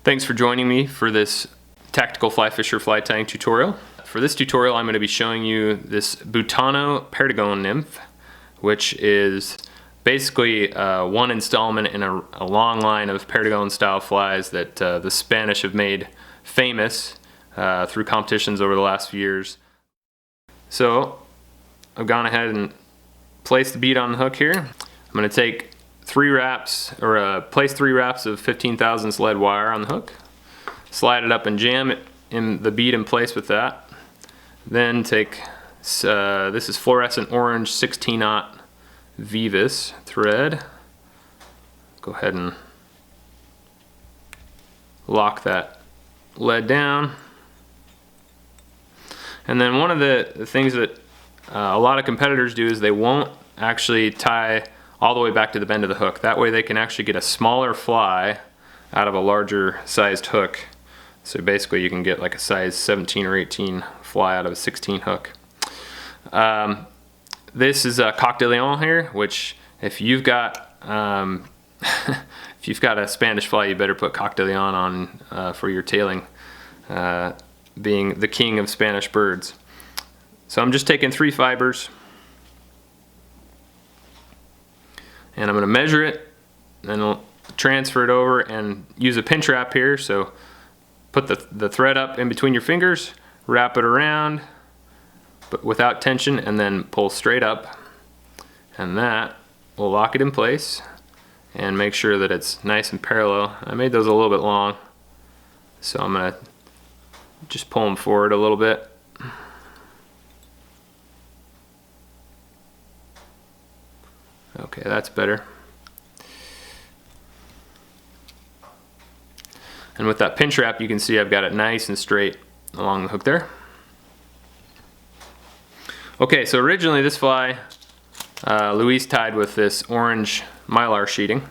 Thanks for joining me for this tactical fly fisher fly tying tutorial. For this tutorial I'm going to be showing you this Butano Perdigon nymph, which is basically one installment in a long line of Perdigon style flies that the Spanish have made famous through competitions over the last few years. So I've gone ahead and placed the bead on the hook here. I'm going to take place 3 wraps of 15 thousandths lead wire on the hook, slide it up and jam it in the bead in place with that. Then take this is fluorescent orange 16-aught Vivis thread. Go ahead and lock that lead down. And then one of the things that a lot of competitors do is they won't actually tie all the way back to the bend of the hook. That way they can actually get a smaller fly out of a larger sized hook. So basically you can get like a size 17 or 18 fly out of a 16 hook. This is a Coq de Leon here, which if you've got if you've got a Spanish fly, you better put Coq de Leon on for your tailing, being the king of Spanish birds. So I'm just taking 3 fibers, and I'm going to measure it, then I'll transfer it over and use a pinch wrap here. So put the thread up in between your fingers, wrap it around, but without tension, and then pull straight up, and that will lock it in place and make sure that it's nice and parallel. I made those a little bit long, so I'm going to just pull them forward a little bit. Okay, that's better. And with that pinch wrap, you can see I've got it nice and straight along the hook there. Okay, so originally this fly, Luis tied with this orange mylar sheeting.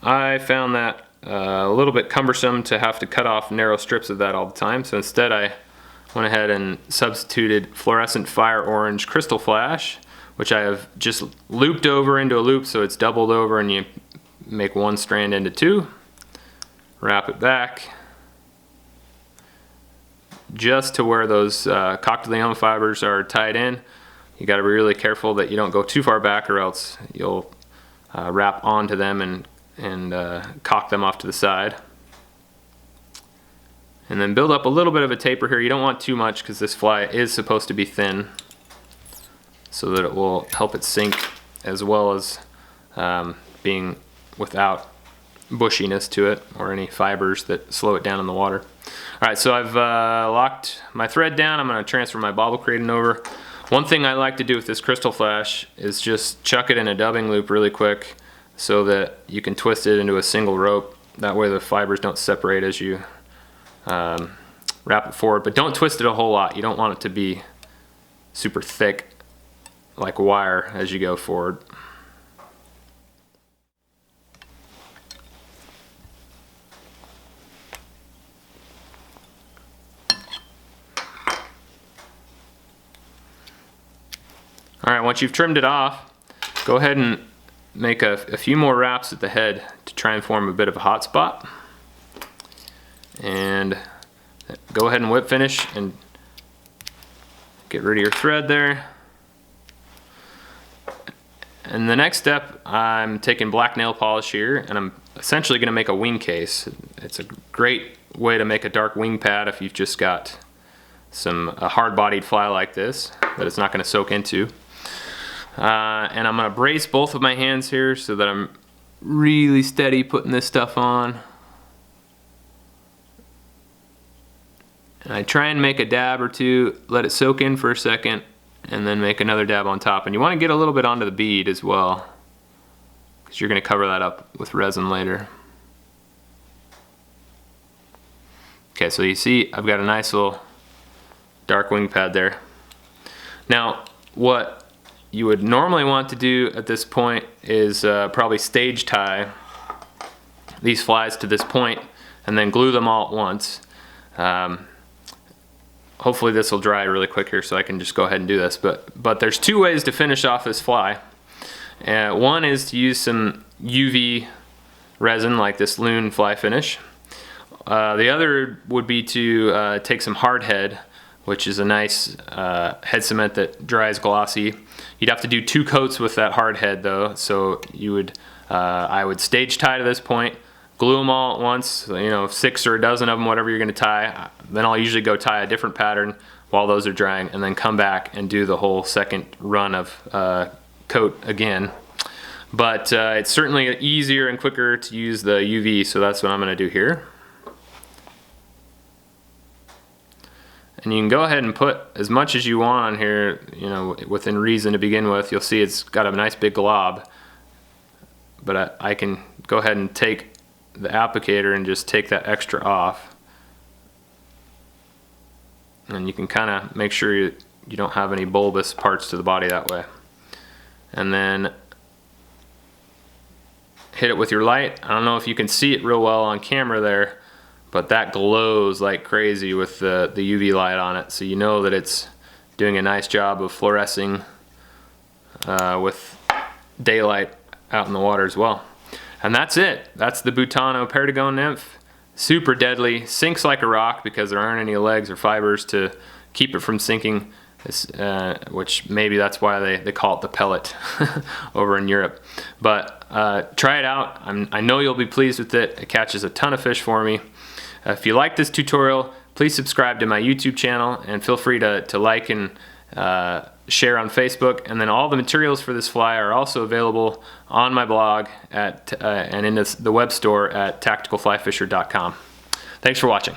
I found that a little bit cumbersome to have to cut off narrow strips of that all the time, so instead I went ahead and substituted fluorescent fire orange crystal flash, which I have just looped over into a loop so it's doubled over, and you make one strand into 2, wrap it back just to where those Coq de Leon fibers are tied in. You got to be really careful that you don't go too far back, or else you'll wrap onto them and cock them off to the side. And then build up a little bit of a taper here. You don't want too much because this fly is supposed to be thin, so that it will help it sink, as well as being without bushiness to it or any fibers that slow it down in the water. Alright, so I've locked my thread down. I'm going to transfer my bobble crating over. One thing I like to do with this crystal flash is just chuck it in a dubbing loop really quick so that you can twist it into a single rope. That way the fibers don't separate as you wrap it forward. But don't twist it a whole lot. You don't want it to be super thick like wire as you go forward. Alright, once you've trimmed it off, go ahead and make a few more wraps at the head to try and form a bit of a hot spot. And go ahead and whip finish and get rid of your thread there. And the next step, I'm taking black nail polish here, and I'm essentially going to make a wing case. It's a great way to make a dark wing pad if you've just got a hard-bodied fly like this that it's not going to soak into. And I'm going to brace both of my hands here so that I'm really steady putting this stuff on. And I try and make a dab or two, let it soak in for a second, and then make another dab on top. And you want to get a little bit onto the bead as well, because you're going to cover that up with resin later. Okay, so you see I've got a nice little dark wing pad there. Now, what you would normally want to do at this point is probably stage tie these flies to this point and then glue them all at once. Hopefully this will dry really quick here so I can just go ahead and do this. But there's 2 ways to finish off this fly. One is to use some UV resin like this Loon fly finish, The other would be to take some hard head, which is a nice head cement that dries glossy. You'd have to do 2 coats with that hard head though, so you would, I would stage tie to this point, glue them all at once, you know, 6 or a dozen of them, whatever you're going to tie. Then I'll usually go tie a different pattern while those are drying, and then come back and do the whole second run of coat again. But it's certainly easier and quicker to use the UV, so that's what I'm going to do here. And you can go ahead and put as much as you want on here, you know, within reason to begin with. You'll see it's got a nice big glob. But I can go ahead and take the applicator and just take that extra off. And you can kind of make sure you don't have any bulbous parts to the body that way. And then hit it with your light. I don't know if you can see it real well on camera there, but that glows like crazy with the UV light on it, so you know that it's doing a nice job of fluorescing with daylight out in the water as well. And that's it. That's the Butano Perdigon nymph. Super deadly, sinks like a rock because there aren't any legs or fibers to keep it from sinking, which maybe that's why they call it the pellet over in Europe. But try it out. I know you'll be pleased with it. It catches a ton of fish for me. If you like this tutorial, please subscribe to my YouTube channel, and feel free to like and share on Facebook. And then all the materials for this fly are also available on my blog and in the web store at tacticalflyfisher.com. Thanks for watching.